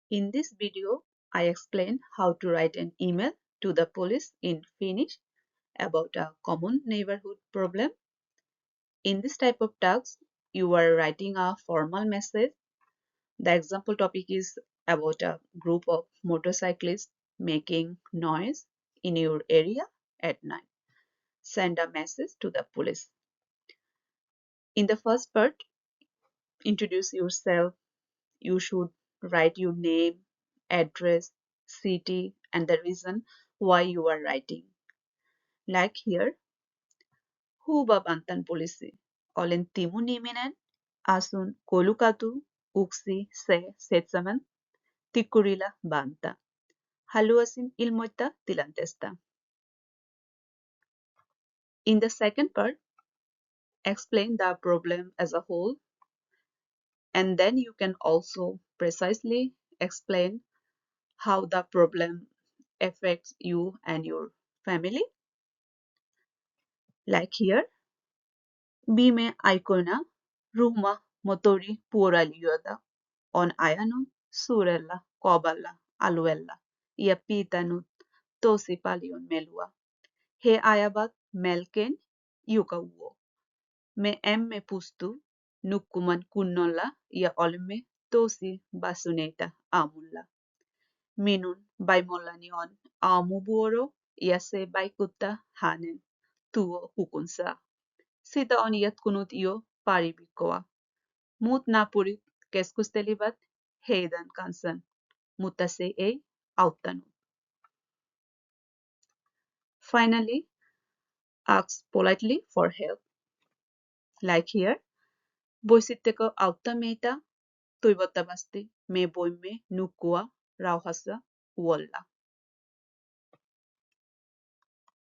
In this video, I explain how to write an email to the police in Finnish about a common neighborhood problem. In this type of task, you are writing a formal message. The example topic is about a group of motorcyclists making noise in your area at night. Send a message to the police. In the first part, introduce yourself. You should write your name, address, city, and the reason why you are writing. Like here, Huba bantan polisi. Olen timu niminen. Asun kolukatu uksi se seitsemän Tikkurila banta. Haluaisin ilmoittaa tilanteesta. In the second part, explain the problem as a whole, and then you can also precisely explain how the problem affects you and your family. Like here, Bime aikoina ruhma motori puolalijoita on ajanut suurella kovalla alueella ja pitänyt tosi paljon melua. He ajavat melkein joka yö. Me emme pysty nukkumaan kunnolla ja olemme tosi väsyneitä aamulla. Minun vaimollani on aamuvuoro ja se vaikuttaa hänen työkykynsä. Sitä on jatkunut jo pari viikkoa. Muut naapurit keskustelivat heidän kanssaan, mutta se ei auttanut. Finally, ask politely for help. Like here, voisitteko auttaa meitä? Toivottavasti me voimme nukkua rauhassa yöllä.